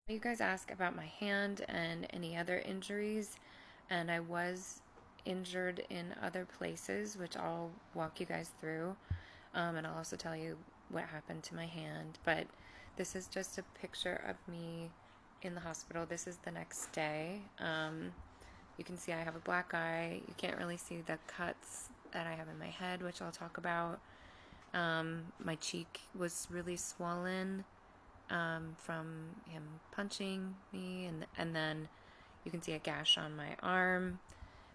You guys ask about my hand and any other injuries, and I was injured in other places, which I'll walk you guys through, and I'll also tell you what happened to my hand. But this is just a picture of me in the hospital. This is the next day. You can see I have a black eye. You can't really see the cuts that I have in my head, which I'll talk about. My cheek was really swollen from him punching me, and then you can see a gash on my arm,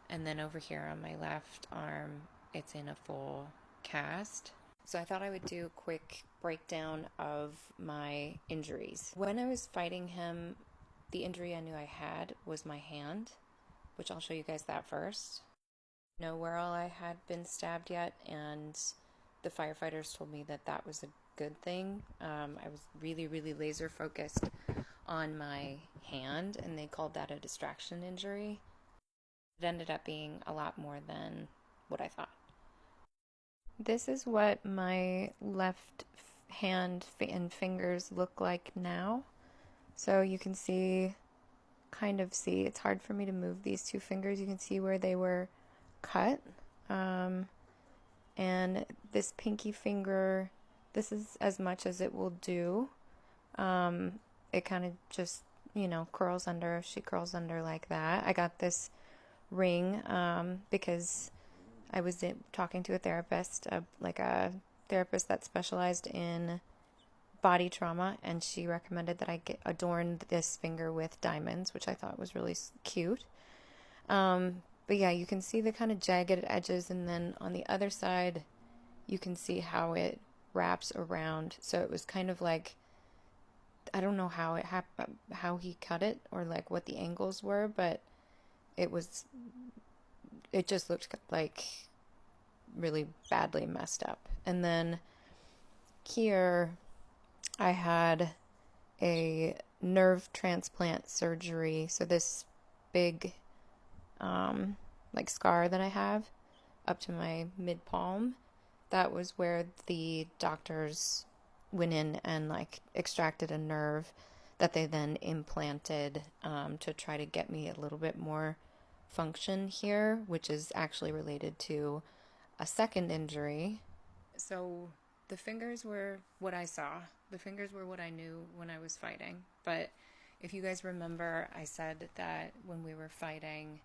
and then over here on my left arm, it's in a full cast. So I thought I would do a quick breakdown of my injuries. When I was fighting him, the injury I knew I had was my hand, which I'll show you guys that first. Know where all I had been stabbed yet, and the firefighters told me that that was a good thing. I was really laser focused on my hand, and they called that a distraction injury. It ended up being a lot more than what I thought. This is what my left hand and fingers look like now. So you can kind of see, it's hard for me to move these two fingers. You can see where they were cut. And this pinky finger, this is as much as it will do. It kind of just, curls under. She curls under like that. I got this ring because I was talking to a therapist, like a therapist that specialized in body trauma, and she recommended that I adorn this finger with diamonds, which I thought was really cute. But yeah, you can see the kind of jagged edges, and then on the other side, you can see how it wraps around. So it was kind of like, I don't know how how he cut it, or like what the angles were, but it just looked like really badly messed up. And then here I had a nerve transplant surgery. So this big like scar that I have up to my mid palm, that was where the doctors went in and like extracted a nerve that they then implanted to try to get me a little bit more function here, which is actually related to a second injury. So the fingers were what I saw. The fingers were what I knew when I was fighting. But if you guys remember, I said that when we were fighting,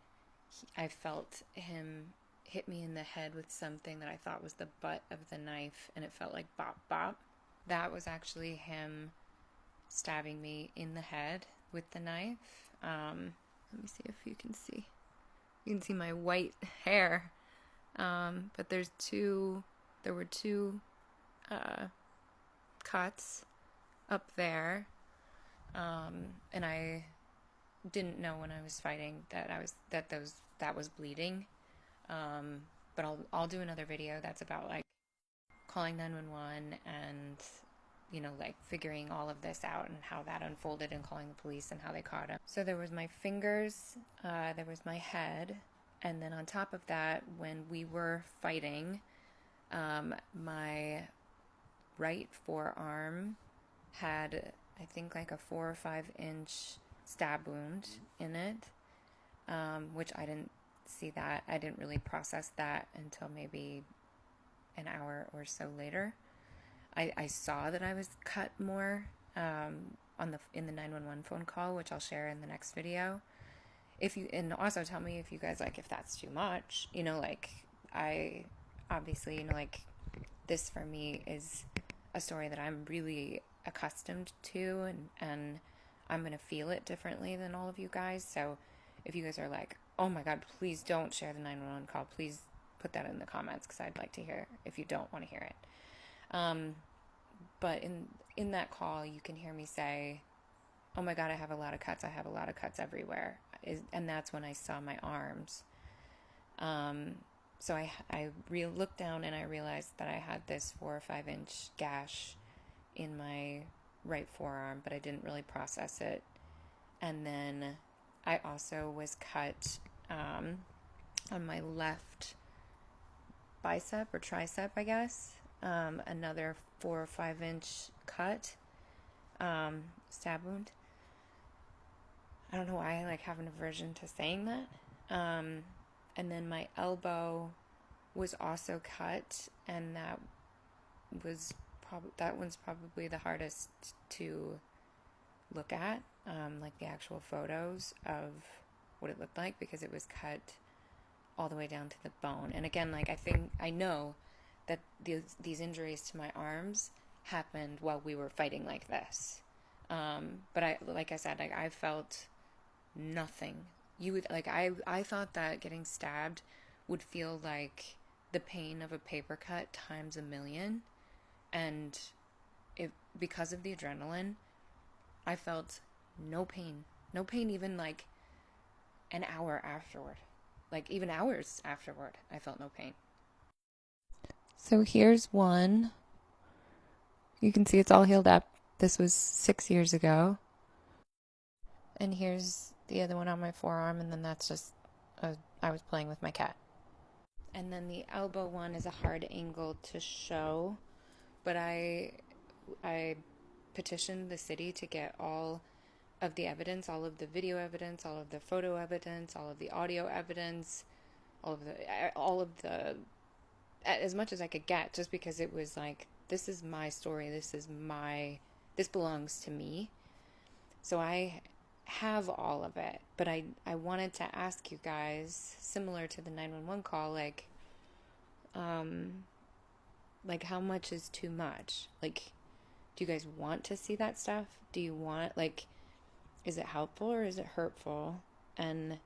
I felt him hit me in the head with something that I thought was the butt of the knife, and it felt like bop bop. That was actually him stabbing me in the head with the knife. Let me see if you can see. You can see my white hair. But there were two cuts up there. And I didn't know when I was fighting that was bleeding. But I'll do another video that's about like calling 911 and like figuring all of this out and how that unfolded and calling the police and how they caught him. So there was my fingers, there was my head, and then on top of that, when we were fighting, my right forearm had, I think, like a 4 or 5 inch stab wound in it, which I didn't see that. I didn't really process that until maybe an hour or so later. I saw that I was cut more in the 911 phone call, which I'll share in the next video. And also tell me if you guys like if that's too much. Like I obviously like this for me is a story that I'm really accustomed to, and I'm gonna feel it differently than all of you guys. So if you guys are like, oh my god, please don't share the 911 call, please put that in the comments because I'd like to hear if you don't want to hear it. But in that call, you can hear me say, oh my god, I have a lot of cuts. I have a lot of cuts everywhere. And that's when I saw my arms. So I looked down and I realized that I had this 4 or 5 inch gash in my right forearm, but I didn't really process it. And then I also was cut on my left bicep or tricep, I guess. Another 4 or 5 inch cut, stab wound. I don't know why I like have an aversion to saying that. And then my elbow was also cut, and that one's probably the hardest to look at, like the actual photos of what it looked like, because it was cut all the way down to the bone. And again, like I know that these injuries to my arms happened while we were fighting like this. But like I said, I felt nothing. I thought that getting stabbed would feel like the pain of a paper cut times a million, and because of the adrenaline, I felt no pain. No pain even like an hour afterward. Like even hours afterward, I felt no pain. So here's one. You can see it's all healed up. This was 6 years ago. And here's the other one on my forearm, and then that's just I was playing with my cat. And then the elbow one is a hard angle to show, but I petitioned the city to get all of the evidence, all of the video evidence, all of the photo evidence, all of the audio evidence, all of the as much as I could get, just because it was like, this is my story, this belongs to me. So I have all of it, but I wanted to ask you guys, similar to the 911 call, like how much is too much? Like, do you guys want to see that stuff? Do you want, like, is it helpful or is it hurtful? And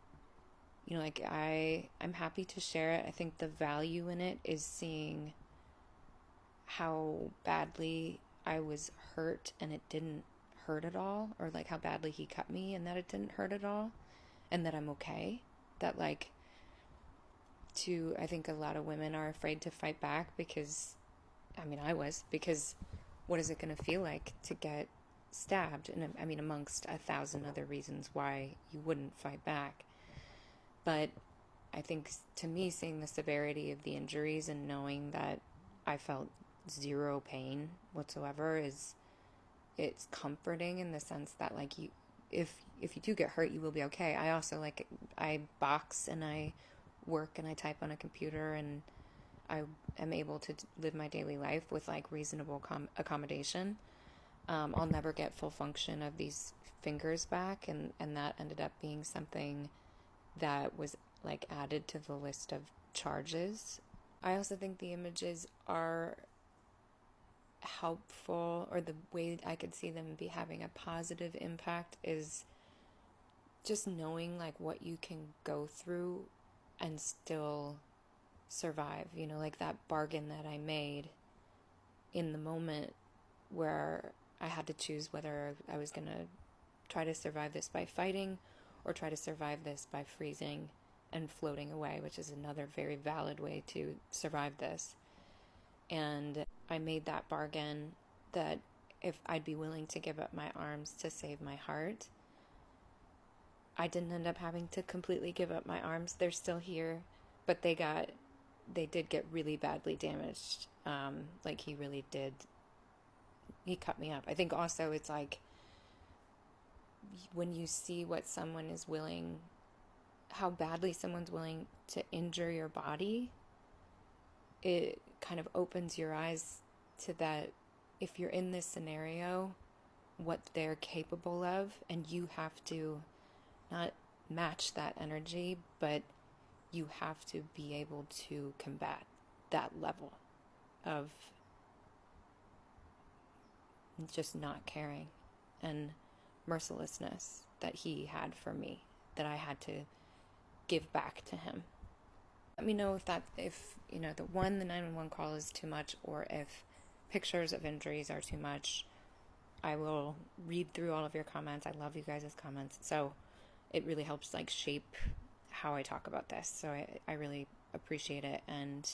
like I'm happy to share it. I think the value in it is seeing how badly I was hurt and it didn't hurt at all, or like how badly he cut me and that it didn't hurt at all, and that I'm okay. That like I think a lot of women are afraid to fight back because, I was, because what is it going to feel like to get stabbed? And amongst 1,000 other reasons why you wouldn't fight back. But I think, to me, seeing the severity of the injuries and knowing that I felt zero pain whatsoever it's comforting, in the sense that, like, if you do get hurt, you will be okay. I also, like, I box and I work and I type on a computer, and I am able to live my daily life with like reasonable accommodation. I'll never get full function of these fingers back, and that ended up being something that was like added to the list of charges. I also think the images are helpful, or the way I could see them be having a positive impact is just knowing like what you can go through and still survive, like that bargain that I made in the moment where I had to choose whether I was going to try to survive this by fighting or try to survive this by freezing and floating away, which is another very valid way to survive this. And I made that bargain that if I'd be willing to give up my arms to save my heart. I didn't end up having to completely give up my arms. They're still here, but they did get really badly damaged. Like he cut me up. I think also it's like, when you see how badly someone's willing to injure your body, it kind of opens your eyes to that. If you're in this scenario, what they're capable of, and you have to not match that energy, but you have to be able to combat that level of just not caring and mercilessness that he had for me, that I had to give back to him. Let me know if the 911 call is too much, or if pictures of injuries are too much. I will read through all of your comments. I love you guys' comments. So it really helps like shape how I talk about this. So I really appreciate it. And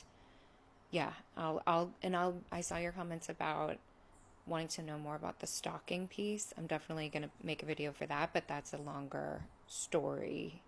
yeah, I saw your comments about wanting to know more about the stalking piece. I'm definitely going to make a video for that, but that's a longer story